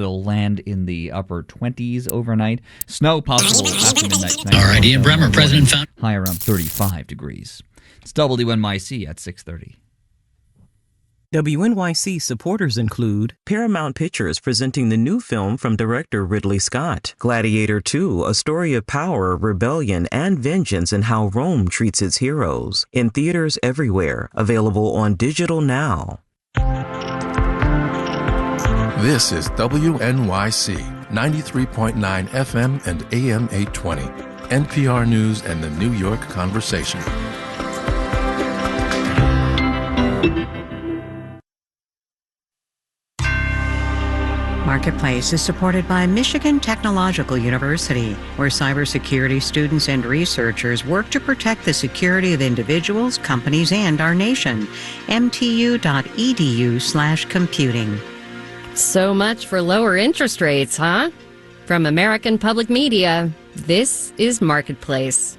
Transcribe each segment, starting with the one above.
It'll land in the upper 20s overnight. Snow possible after midnight tonight. All right, Ian Bremmer, President found high around 35 degrees. It's WNYC at 6:30. WNYC supporters include Paramount Pictures presenting the new film from director Ridley Scott, Gladiator II, a story of power, rebellion, and vengeance and how Rome treats its heroes. In theaters everywhere, available on digital now. This is WNYC 93.9 FM and AM 820, NPR News and the New York Conversation. Marketplace is supported by Michigan Technological University, where cybersecurity students and researchers work to protect the security of individuals, companies, and our nation. mtu.edu/computing. So much for lower interest rates, huh? From American Public Media, this is Marketplace.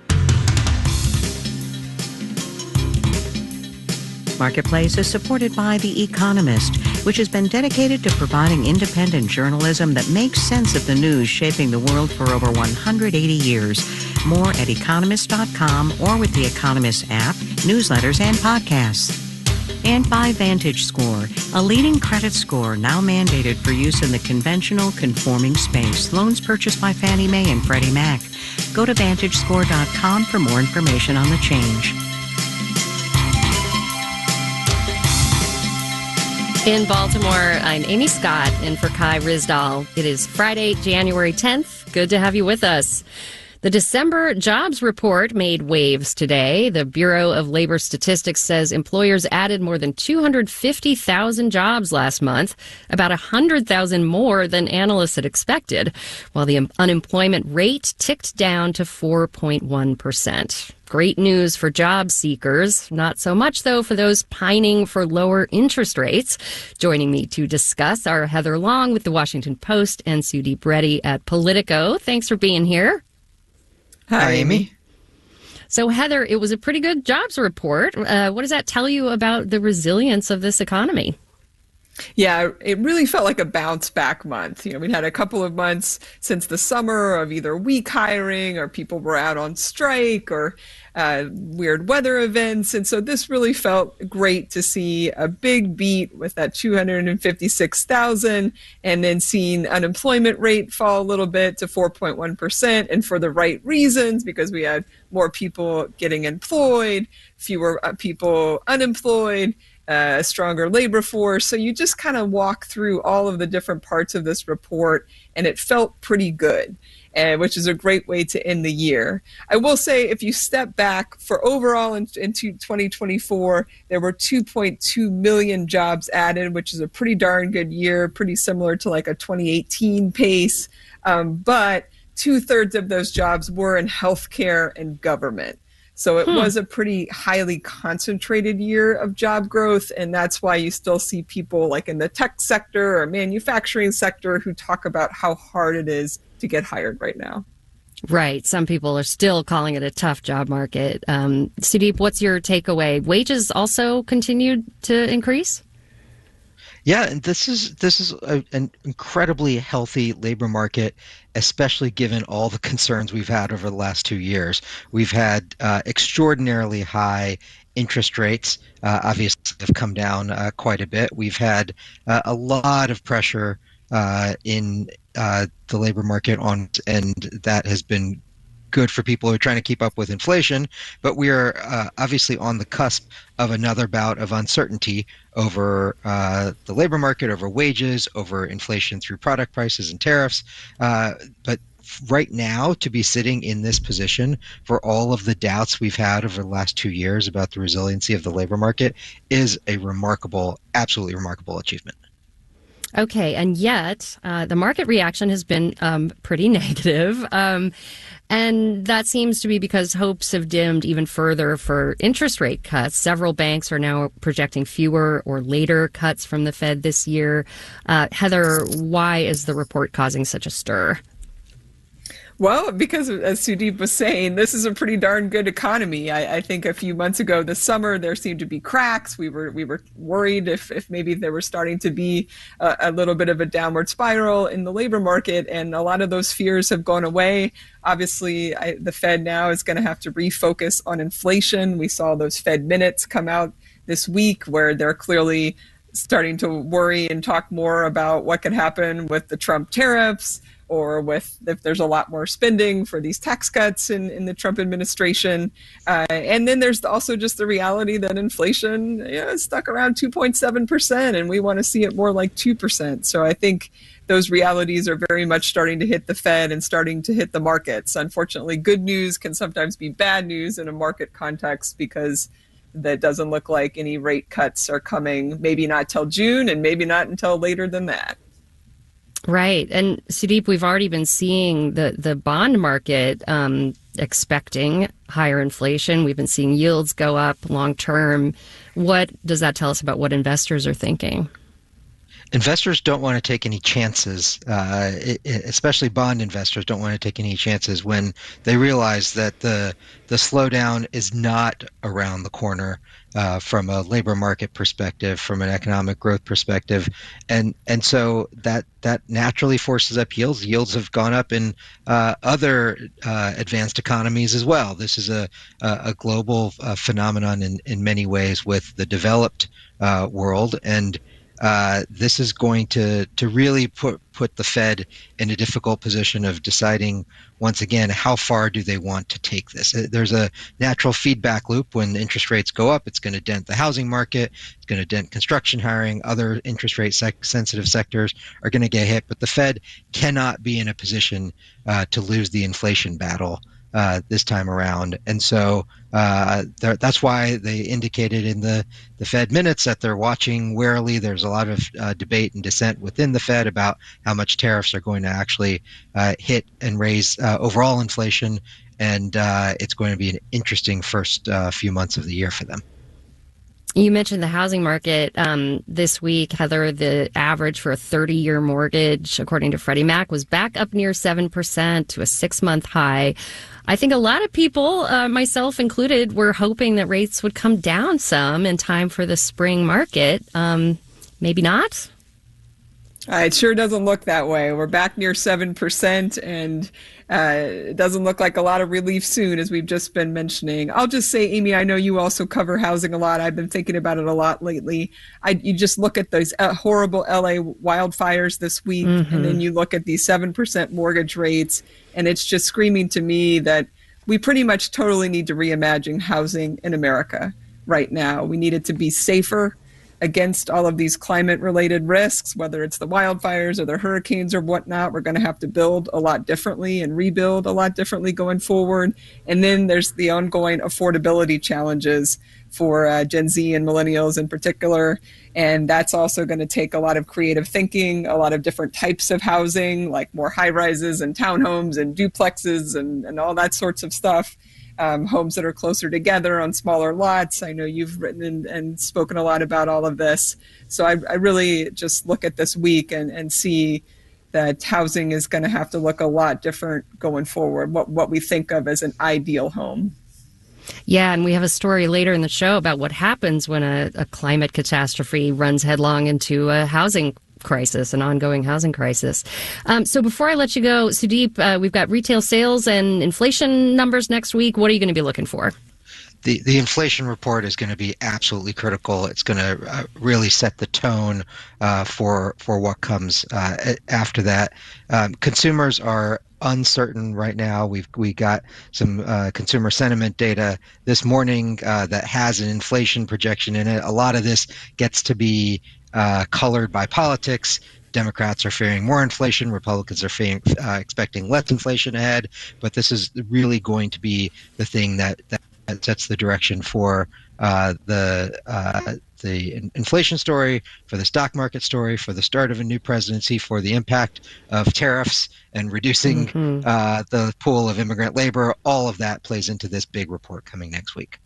Marketplace is supported by The Economist, which has been dedicated to providing independent journalism that makes sense of the news shaping the world for over 180 years. More at economist.com or with The Economist app, newsletters, and podcasts. And by VantageScore, a leading credit score now mandated for use in the conventional conforming space. Loans purchased by Fannie Mae and Freddie Mac. Go to VantageScore.com for more information on the change. In Baltimore, I'm Amy Scott, in for Kai Rizdal. It is Friday, January 10th. Good to have you with us. The December jobs report made waves today. The Bureau of Labor Statistics says employers added more than 250,000 jobs last month, about 100,000 more than analysts had expected, while the unemployment rate ticked down to 4.1%. Great news for job seekers. Not so much, though, for those pining for lower interest rates. Joining me to discuss are Heather Long with The Washington Post and Sudeep Reddy at Politico. Thanks for being here. Hi, Amy. So, Heather, it was a pretty good jobs report. What does that tell you about the resilience of this economy? Yeah, it really felt like a bounce back month. You know, we'd had a couple of months since the summer of either weak hiring or people were out on strike or weird weather events. And so this really felt great to see a big beat with that 256,000 and then seeing unemployment rate fall a little bit to 4.1%, and for the right reasons, because we had more people getting employed, fewer people unemployed, a stronger labor force. So you just kind of walk through all of the different parts of this report, and it felt pretty good, which is a great way to end the year. I will say, if you step back, for overall into 2024, there were 2.2 million jobs added, which is a pretty darn good year, pretty similar to like a 2018 pace. But 2/3 of those jobs were in healthcare and government. So it was a pretty highly concentrated year of job growth, and that's why you still see people like in the tech sector or manufacturing sector who talk about how hard it is to get hired right now. Right. Some people are still calling it a tough job market. Sudeep, what's your takeaway? Wages also continued to increase? Yeah, and this is an incredibly healthy labor market, especially given all the concerns we've had over the last 2 years. We've had extraordinarily high interest rates, obviously have come down quite a bit. We've had a lot of pressure in the labor market and that has been good for people who are trying to keep up with inflation, but we are obviously on the cusp of another bout of uncertainty over the labor market, over wages, over inflation through product prices and tariffs. But right now, to be sitting in this position for all of the doubts we've had over the last 2 years about the resiliency of the labor market is a remarkable, absolutely remarkable achievement. Okay, and yet the market reaction has been pretty negative. And that seems to be because hopes have dimmed even further for interest rate cuts. Several banks are now projecting fewer or later cuts from the Fed this year. Heather, why is the report causing such a stir? Well, because as Sudeep was saying, this is a pretty darn good economy. I think a few months ago this summer there seemed to be cracks. We were worried if maybe there was starting to be a little bit of a downward spiral in the labor market, and a lot of those fears have gone away. Obviously, the Fed now is going to have to refocus on inflation. We saw those Fed minutes come out this week where they're clearly starting to worry and talk more about what could happen with the Trump tariffs, or with if there's a lot more spending for these tax cuts in the Trump administration. And then there's also just the reality that inflation is stuck around 2.7%, and we want to see it more like 2%. So I think those realities are very much starting to hit the Fed and starting to hit the markets. Unfortunately, good news can sometimes be bad news in a market context, because that doesn't look like any rate cuts are coming, maybe not till June and maybe not until later than that. Right. And Sudeep, we've already been seeing the bond market expecting higher inflation. We've been seeing yields go up long term. What does that tell us about what investors are thinking? Investors don't want to take any chances, especially bond investors don't want to take any chances when they realize that the slowdown is not around the corner from a labor market perspective, from an economic growth perspective. And so that naturally forces up yields. Yields have gone up in other advanced economies as well. This is a global phenomenon in many ways with the developed world. And this is going to really put the Fed in a difficult position of deciding, once again, how far do they want to take this. There's a natural feedback loop. When interest rates go up, it's going to dent the housing market, it's going to dent construction hiring, other interest rate sensitive sectors are going to get hit, but the Fed cannot be in a position to lose the inflation battle this time around. And so that's why they indicated in the Fed minutes that they're watching warily. There's a lot of debate and dissent within the Fed about how much tariffs are going to actually hit and raise overall inflation. And it's going to be an interesting first few months of the year for them. You mentioned the housing market this week, Heather. The average for a 30-year mortgage, according to Freddie Mac, was back up near 7% to a 6-month high. I think a lot of people, myself included, were hoping that rates would come down some in time for the spring market. Maybe not. It sure doesn't look that way. We're back near 7%, and it doesn't look like a lot of relief soon, as we've just been mentioning. I'll just say, Amy, I know you also cover housing a lot. I've been thinking about it a lot lately. You just look at those horrible LA wildfires this week, and then you look at these 7% mortgage rates, and it's just screaming to me that we pretty much totally need to reimagine housing in America right now. We need it to be safer against all of these climate-related risks, whether it's the wildfires or the hurricanes or whatnot. We're going to have to build a lot differently and rebuild a lot differently going forward. And then there's the ongoing affordability challenges for Gen Z and millennials in particular. And that's also going to take a lot of creative thinking, a lot of different types of housing, like more high-rises and townhomes and duplexes and all that sorts of stuff. Homes that are closer together on smaller lots. I know you've written and spoken a lot about all of this. So I really just look at this week and see that housing is going to have to look a lot different going forward, what we think of as an ideal home. Yeah, and we have a story later in the show about what happens when a climate catastrophe runs headlong into a housing crisis, an ongoing housing crisis. So before I let you go, Sudeep, we've got retail sales and inflation numbers next week. What are you going to be looking for? The inflation report is going to be absolutely critical. It's going to really set the tone for what comes after that. Consumers are uncertain right now. We got some consumer sentiment data this morning that has an inflation projection in it. A lot of this gets to be colored by politics. Democrats are fearing more inflation. Republicans are expecting less inflation ahead. But this is really going to be the thing that sets the direction for the inflation story, for the stock market story, for the start of a new presidency, for the impact of tariffs and reducing the pool of immigrant labor. All of that plays into this big report coming next week.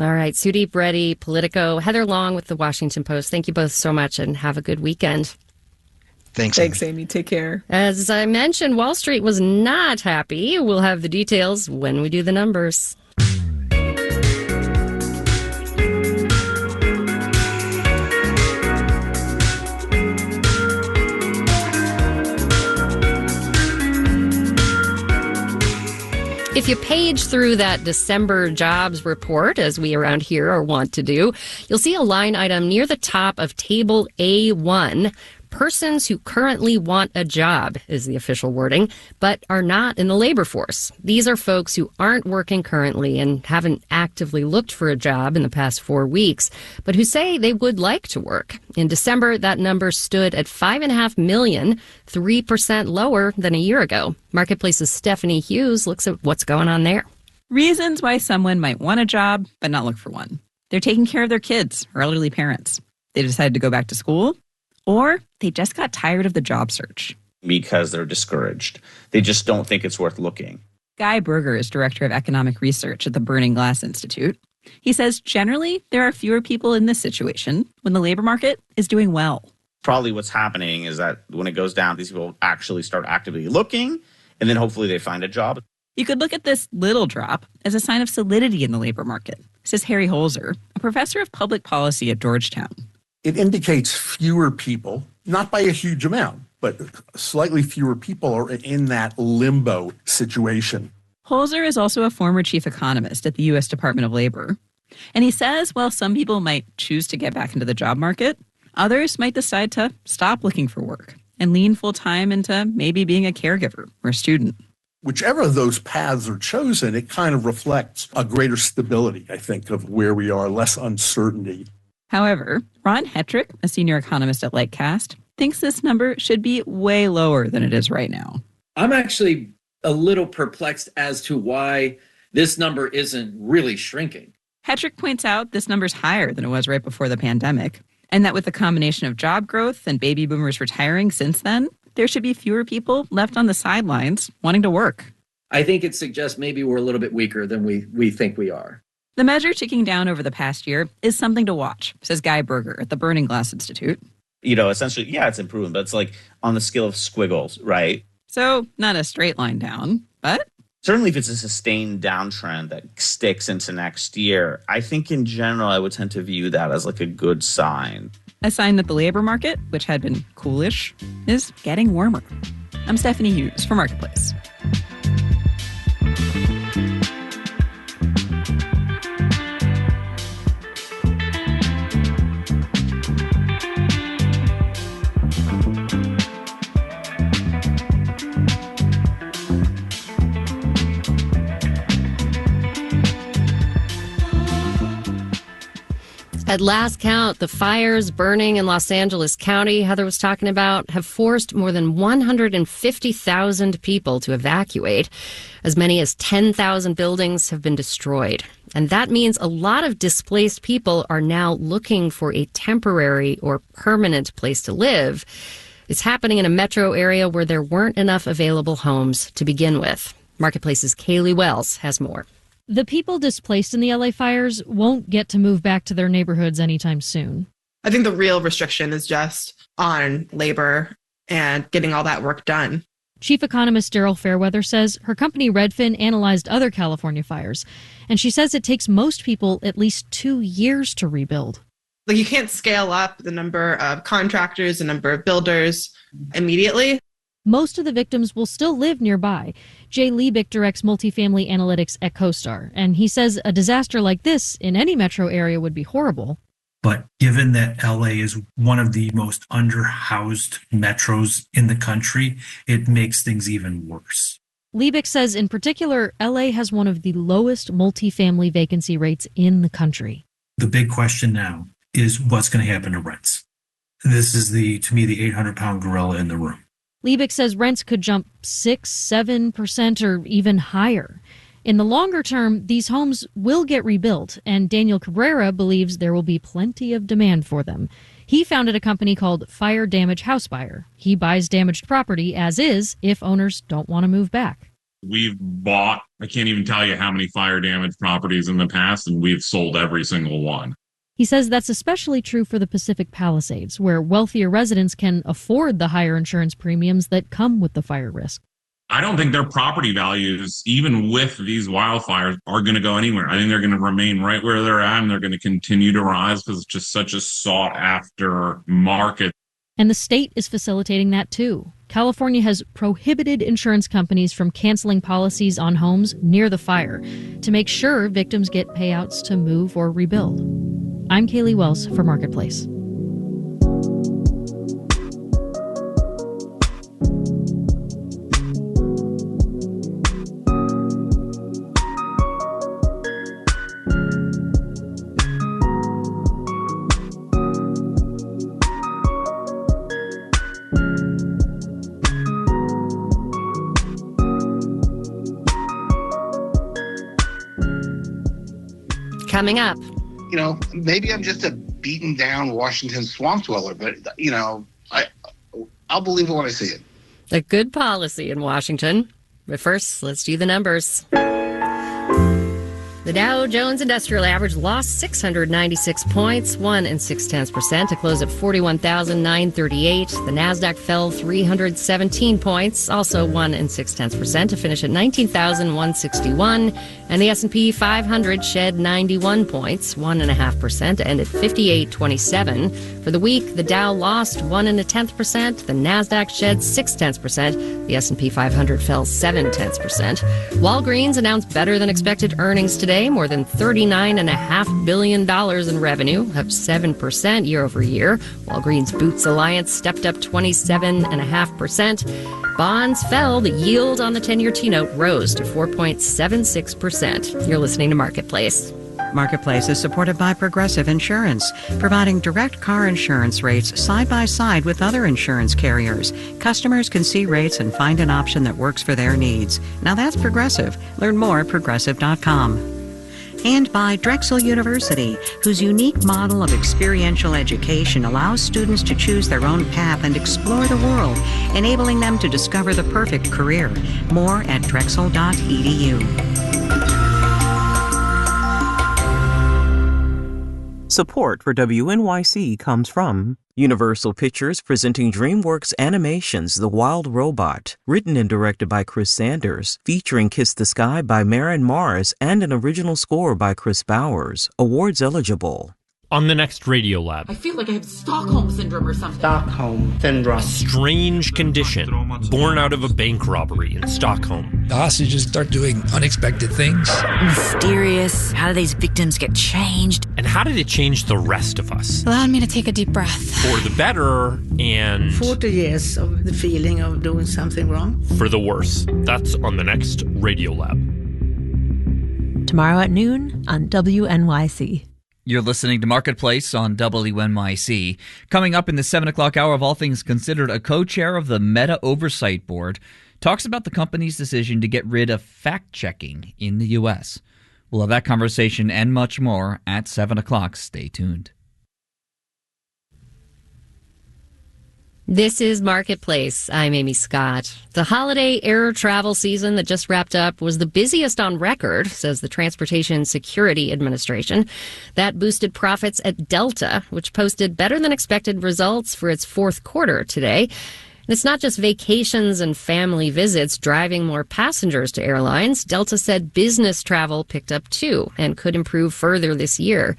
All right. Sudeep Reddy, Politico, Heather Long with the Washington Post. Thank you both so much and have a good weekend. Thanks, Amy. Take care. As I mentioned, Wall Street was not happy. We'll have the details when we do the numbers. If you page through that December jobs report, as we around here are wont to do, you'll see a line item near the top of Table A1. Persons who currently want a job is the official wording, but are not in the labor force. These are folks who aren't working currently and haven't actively looked for a job in the past 4 weeks, but who say they would like to work. In December, that number stood at 5.5 million, 3% lower than a year ago. Marketplace's Stephanie Hughes looks at what's going on there. Reasons why someone might want a job but not look for one. They're taking care of their kids or elderly parents. They decided to go back to school, or they just got tired of the job search. Because they're discouraged. They just don't think it's worth looking. Guy Berger is director of economic research at the Burning Glass Institute. He says generally there are fewer people in this situation when the labor market is doing well. Probably what's happening is that when it goes down, these people actually start actively looking, and then hopefully they find a job. You could look at this little drop as a sign of solidity in the labor market, says Harry Holzer, a professor of public policy at Georgetown. It indicates fewer people, not by a huge amount, but slightly fewer people are in that limbo situation. Holzer is also a former chief economist at the U.S. Department of Labor. And he says while some people might choose to get back into the job market, others might decide to stop looking for work and lean full-time into maybe being a caregiver or a student. Whichever of those paths are chosen, it kind of reflects a greater stability, I think, of where we are, less uncertainty. However, Ron Hetrick, a senior economist at Lightcast, thinks this number should be way lower than it is right now. I'm actually a little perplexed as to why this number isn't really shrinking. Hetrick points out this number's higher than it was right before the pandemic, and that with the combination of job growth and baby boomers retiring since then, there should be fewer people left on the sidelines wanting to work. I think it suggests maybe we're a little bit weaker than we think we are. The measure ticking down over the past year is something to watch, says Guy Berger at the Burning Glass Institute. Essentially, yeah, it's improving, but it's like on the scale of squiggles, right? So not a straight line down, but certainly if it's a sustained downtrend that sticks into next year, I think in general, I would tend to view that as like a good sign. A sign that the labor market, which had been coolish, is getting warmer. I'm Stephanie Hughes for Marketplace. At last count, the fires burning in Los Angeles County, Heather was talking about, have forced more than 150,000 people to evacuate. As many as 10,000 buildings have been destroyed. And that means a lot of displaced people are now looking for a temporary or permanent place to live. It's happening in a metro area where there weren't enough available homes to begin with. Marketplace's Kaylee Wells has more. The people displaced in the LA fires won't get to move back to their neighborhoods anytime soon. I think the real restriction is just on labor and getting all that work done. Chief economist Daryl Fairweather says her company Redfin analyzed other California fires, and she says it takes most people at least 2 years to rebuild. Like, you can't scale up the number of contractors, the number of builders immediately. Most of the victims will still live nearby. Jay Liebig directs multifamily analytics at CoStar, and he says a disaster like this in any metro area would be horrible. But given that LA is one of the most underhoused metros in the country, it makes things even worse. Liebig says in particular, LA has one of the lowest multifamily vacancy rates in the country. The big question now is what's going to happen to rents. This is to me, the 800-pound gorilla in the room. Liebig says rents could jump 6-7% or even higher. In the longer term, these homes will get rebuilt, and Daniel Cabrera believes there will be plenty of demand for them. He founded a company called Fire Damage House Buyer. He buys damaged property as is if owners don't want to move back. We've bought, I can't even tell you how many fire damage properties in the past, and we've sold every single one. He says that's especially true for the Pacific Palisades, where wealthier residents can afford the higher insurance premiums that come with the fire risk. I don't think their property values, even with these wildfires, are going to go anywhere. I think they're going to remain right where they're at, and they're going to continue to rise because it's just such a sought-after market. And the state is facilitating that too. California has prohibited insurance companies from canceling policies on homes near the fire to make sure victims get payouts to move or rebuild. I'm Kaylee Wells for Marketplace. Coming up. You know, maybe I'm just a beaten down Washington swamp dweller, but, you know, I'll believe it when I see it. A good policy in Washington. But first, let's do the numbers. The Dow Jones Industrial Average lost 696 points, 1 0.6%, to close at 41,938. The Nasdaq fell 317 points, also 1 0.6%, to finish at 19,161. And the S&P 500 shed 91 points, 1.5%, to end at 5827. For the week, the Dow lost 1 0.1%, the Nasdaq shed 0.6%, the S&P 500 fell 0.7%. Walgreens announced better than expected earnings today. More than $39.5 billion in revenue, up 7% year over year. Walgreens Boots Alliance stepped up 27.5%. Bonds fell. The yield on the 10-year T-note rose to 4.76%. You're listening to Marketplace. Marketplace is supported by Progressive Insurance, providing direct car insurance rates side by side with other insurance carriers. Customers can see rates and find an option that works for their needs. Now that's Progressive. Learn more at progressive.com. And by Drexel University, whose unique model of experiential education allows students to choose their own path and explore the world, enabling them to discover the perfect career. More at drexel.edu. Support for WNYC comes from Universal Pictures, presenting DreamWorks Animation's The Wild Robot, written and directed by Chris Sanders, featuring Kiss the Sky by Maren Mars and an original score by Chris Bowers. Awards eligible. On the next Radiolab. I feel like I have Stockholm Syndrome or something. Stockholm Syndrome. A strange condition born out of a bank robbery in Stockholm. The hostages start doing unexpected things. Mysterious. How do these victims get changed? And how did it change the rest of us? Allowed me to take a deep breath. For the better and... 40 years of the feeling of doing something wrong. For the worse. That's on the next Radiolab. Tomorrow at noon on WNYC. You're listening to Marketplace on WNYC. Coming up in the 7 o'clock hour of All Things Considered, a co-chair of the Meta Oversight Board talks about the company's decision to get rid of fact-checking in the U.S. We'll have that conversation and much more at 7 o'clock. Stay tuned. This is Marketplace. I'm Amy Scott. The holiday air travel season that just wrapped up was the busiest on record, says the Transportation Security Administration. That boosted profits at Delta, which posted better than expected results for its fourth quarter today. And it's not just vacations and family visits driving more passengers to airlines. Delta said business travel picked up too and could improve further this year.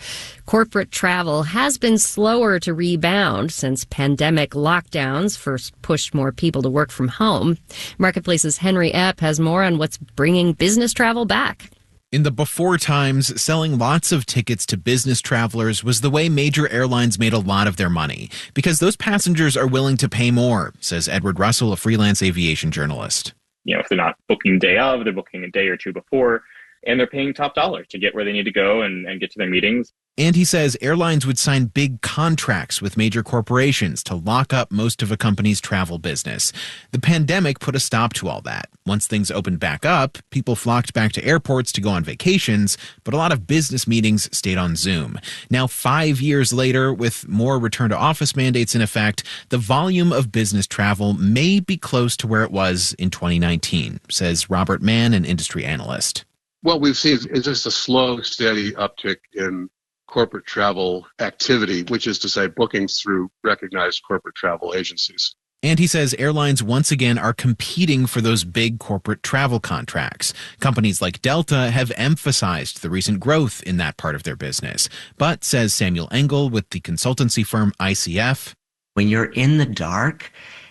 Corporate travel has been slower to rebound since pandemic lockdowns first pushed more people to work from home. Marketplace's Henry Epp has more on what's bringing business travel back. In the before times, selling lots of tickets to business travelers was the way major airlines made a lot of their money, because those passengers are willing to pay more, says Edward Russell, a freelance aviation journalist. You know, if they're not booking day of, they're booking a day or two before, and they're paying top dollar to get where they need to go and get to their meetings. And he says airlines would sign big contracts with major corporations to lock up most of a company's travel business. The pandemic put a stop to all that. Once things opened back up, people flocked back to airports to go on vacations, but a lot of business meetings stayed on Zoom. Now, 5 years later, with more return to office mandates in effect, the volume of business travel may be close to where it was in 2019, says Robert Mann, an industry analyst. What we've seen is just a slow, steady uptick in corporate travel activity, which is to say bookings through recognized corporate travel agencies. And he says airlines once again are competing for those big corporate travel contracts. Companies like Delta have emphasized the recent growth in that part of their business. But, says Samuel Engel with the consultancy firm ICF, when you're in the dark,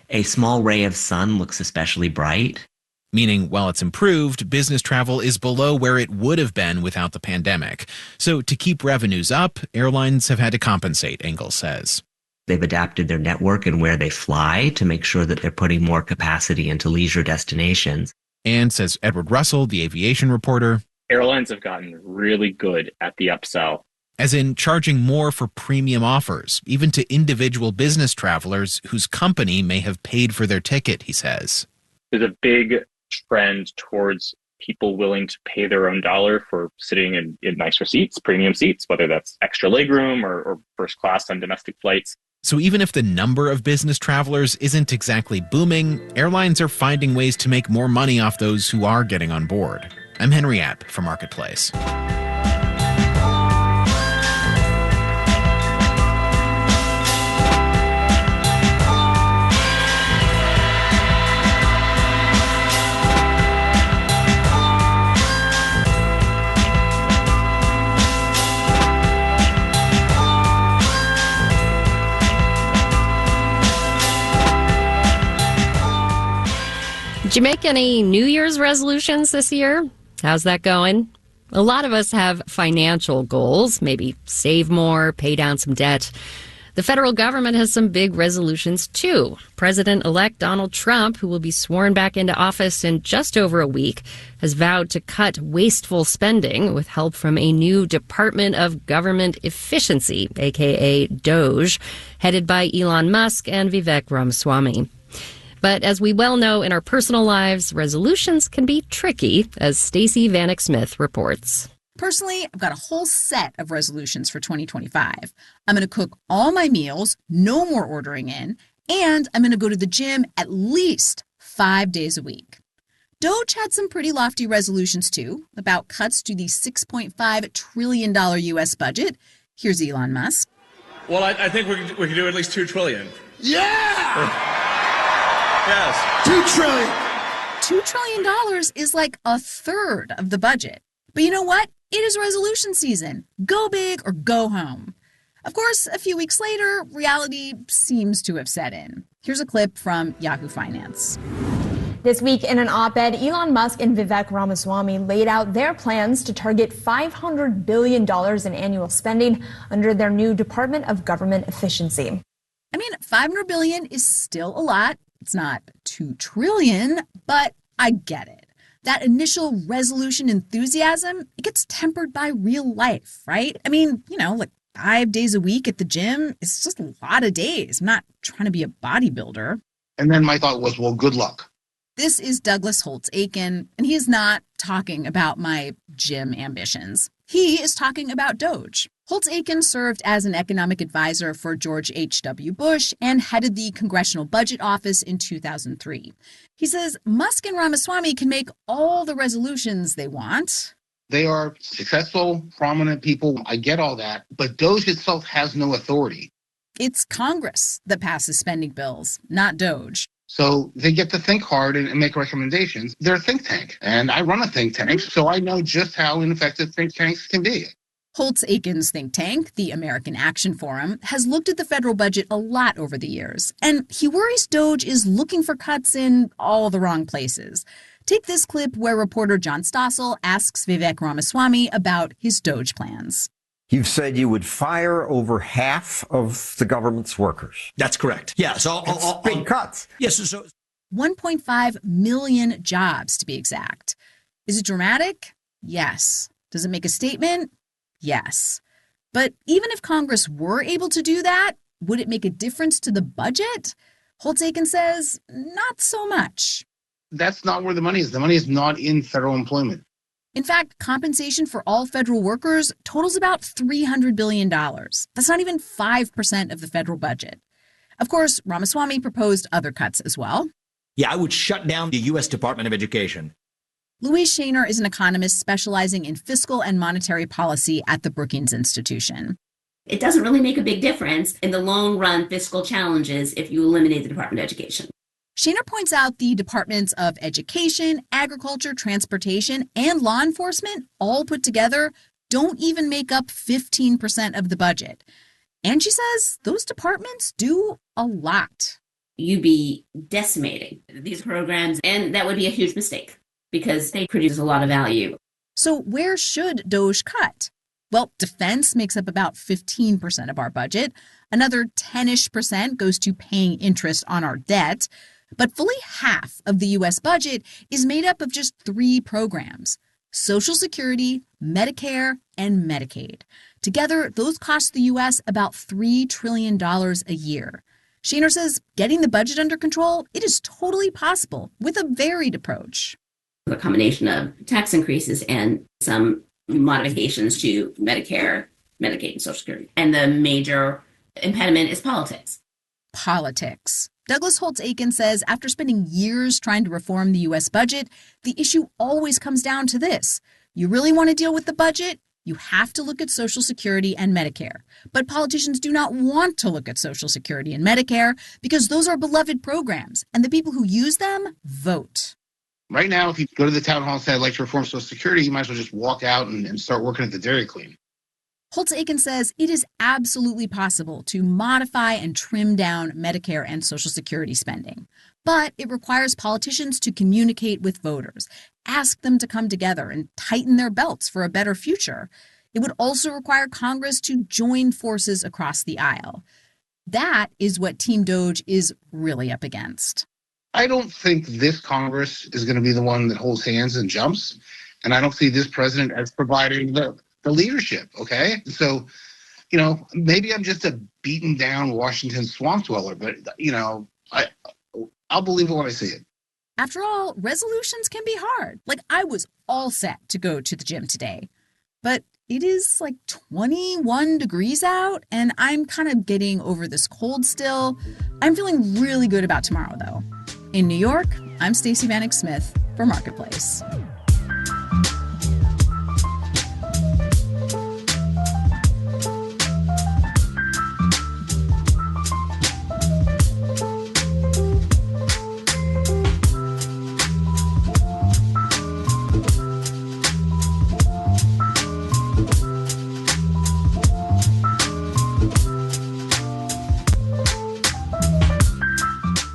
a small ray of sun looks especially bright. Meaning, while it's improved, business travel is below where it would have been without the pandemic. So to keep revenues up, airlines have had to compensate, Engel says. They've adapted their network and where they fly to make sure that they're putting more capacity into leisure destinations. And, says Edward Russell, the aviation reporter, airlines have gotten really good at the upsell. As in charging more for premium offers, even to individual business travelers whose company may have paid for their ticket, he says. There's a big trend towards people willing to pay their own dollar for sitting in nicer seats, premium seats, whether that's extra legroom or first class on domestic flights. So even if the number of business travelers isn't exactly booming, airlines are finding ways to make more money off those who are getting on board. I'm Henry App for Marketplace. Did you make any New Year's resolutions this year? How's that going? A lot of us have financial goals, maybe save more, pay down some debt. The federal government has some big resolutions too. President-elect Donald Trump, who will be sworn back into office in just over a week, has vowed to cut wasteful spending with help from a new Department of Government Efficiency, aka DOGE, headed by Elon Musk and Vivek Ramaswamy. But as we well know in our personal lives, resolutions can be tricky, as Stacey Vanek Smith reports. Personally, I've got a whole set of resolutions for 2025. I'm going to cook all my meals, no more ordering in, and I'm going to go to the gym at least 5 days a week. Doge had some pretty lofty resolutions too, about cuts to the $6.5 trillion U.S. budget. Here's Elon Musk. Well, I think we can do at least $2 trillion. Yeah! Yes. $2 trillion. $2 trillion is like a third of the budget. But you know what? It is resolution season. Go big or go home. Of course, a few weeks later, reality seems to have set in. Here's a clip from Yahoo Finance. This week in an op-ed, Elon Musk and Vivek Ramaswamy laid out their plans to target $500 billion in annual spending under their new Department of Government Efficiency. I mean, $500 billion is still a lot. It's not $2 trillion, but I get it. That initial resolution enthusiasm, it gets tempered by real life, right? I mean, like 5 days a week at the gym, it's just a lot of days. I'm not trying to be a bodybuilder. And then my thought was, well, good luck. This is Douglas Holtz-Eakin, and he is not talking about my gym ambitions. He is talking about Doge. Holtz-Eakin served as an economic advisor for George H.W. Bush and headed the Congressional Budget Office in 2003. He says Musk and Ramaswamy can make all the resolutions they want. They are successful, prominent people. I get all that. But Doge itself has no authority. It's Congress that passes spending bills, not Doge. So they get to think hard and make recommendations. They're a think tank, and I run a think tank, so I know just how ineffective think tanks can be. Holtz-Eakin's think tank, the American Action Forum, has looked at the federal budget a lot over the years, and he worries Doge is looking for cuts in all the wrong places. Take this clip where reporter John Stossel asks Vivek Ramaswamy about his Doge plans. You've said you would fire over half of the government's workers. That's correct. Yeah, so big cuts. Yes, so 1.5 million jobs to be exact. Is it dramatic? Yes. Does it make a statement? Yes. But even if Congress were able to do that, would it make a difference to the budget? Holtz-Eakin says not so much. That's not where the money is. The money is not in federal employment. In fact, compensation for all federal workers totals about $300 billion. That's not even 5% of the federal budget. Of course, Ramaswamy proposed other cuts as well. Yeah, I would shut down the U.S. Department of Education. Louise Shaner is an economist specializing in fiscal and monetary policy at the Brookings Institution. It doesn't really make a big difference in the long run fiscal challenges if you eliminate the Department of Education. Shaner points out the departments of education, agriculture, transportation, and law enforcement, all put together, don't even make up 15% of the budget. And she says those departments do a lot. You'd be decimating these programs, and that would be a huge mistake because they produce a lot of value. So where should DOGE cut? Well, defense makes up about 15% of our budget. Another 10-ish% goes to paying interest on our debt. But fully half of the U.S. budget is made up of just 3 programs: Social Security, Medicare, and Medicaid. Together, those cost the U.S. about $3 trillion a year. Shaner says getting the budget under control, it is totally possible with a varied approach. A combination of tax increases and some modifications to Medicare, Medicaid, and Social Security. And the major impediment is politics. Politics. Douglas Holtz-Eakin says after spending years trying to reform the U.S. budget, the issue always comes down to this. You really want to deal with the budget? You have to look at Social Security and Medicare. But politicians do not want to look at Social Security and Medicare because those are beloved programs, and the people who use them vote. Right now, if you go to the town hall and say, I'd like to reform Social Security, you might as well just walk out and start working at the Dairy Queen. Holtz-Eakin says it is absolutely possible to modify and trim down Medicare and Social Security spending. But it requires politicians to communicate with voters, ask them to come together and tighten their belts for a better future. It would also require Congress to join forces across the aisle. That is what Team DOGE is really up against. I don't think this Congress is going to be the one that holds hands and jumps. And I don't see this president as providing the leadership, okay? So, maybe I'm just a beaten down Washington swamp dweller, but, I'll believe it when I see it. After all, resolutions can be hard. Like, I was all set to go to the gym today, but it is like 21 degrees out, and I'm kind of getting over this cold still. I'm feeling really good about tomorrow, though. In New York, I'm Stacey Vanek Smith for Marketplace.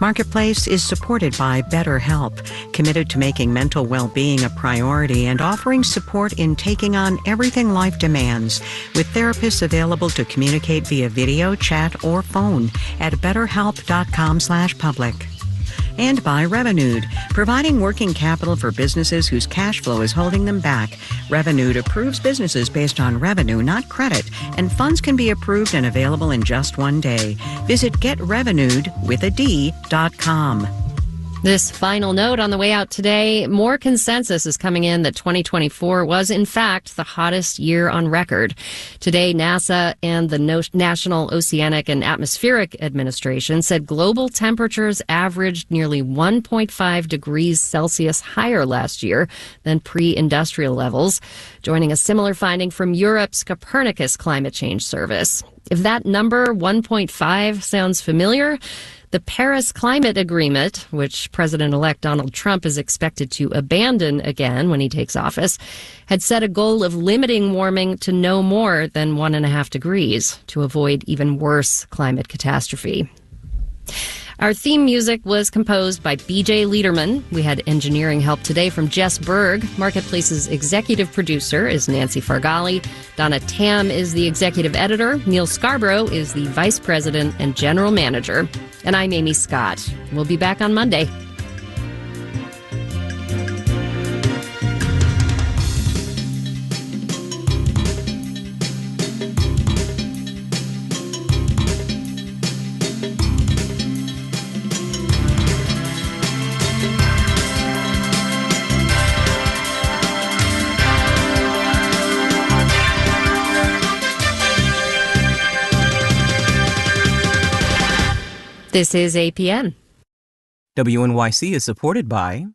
Marketplace is supported by BetterHelp, committed to making mental well-being a priority and offering support in taking on everything life demands, with therapists available to communicate via video, chat, or phone at betterhelp.com/public. And by Revenued, providing working capital for businesses whose cash flow is holding them back. Revenued approves businesses based on revenue, not credit, and funds can be approved and available in just one day. Visit getrevenued.com. This final note on the way out today, more consensus is coming in that 2024 was, in fact, the hottest year on record. Today, NASA and the National Oceanic and Atmospheric Administration said global temperatures averaged nearly 1.5 degrees Celsius higher last year than pre-industrial levels, joining a similar finding from Europe's Copernicus Climate Change Service. If that number, 1.5, sounds familiar, the Paris Climate Agreement, which President-elect Donald Trump is expected to abandon again when he takes office, had set a goal of limiting warming to no more than 1.5 degrees to avoid even worse climate catastrophe. Our theme music was composed by B.J. Liederman. We had engineering help today from Jess Berg. Marketplace's executive producer is Nancy Fargali. Donna Tam is the executive editor. Neil Scarborough is the vice president and general manager. And I'm Amy Scott. We'll be back on Monday. This is APN. WNYC is supported by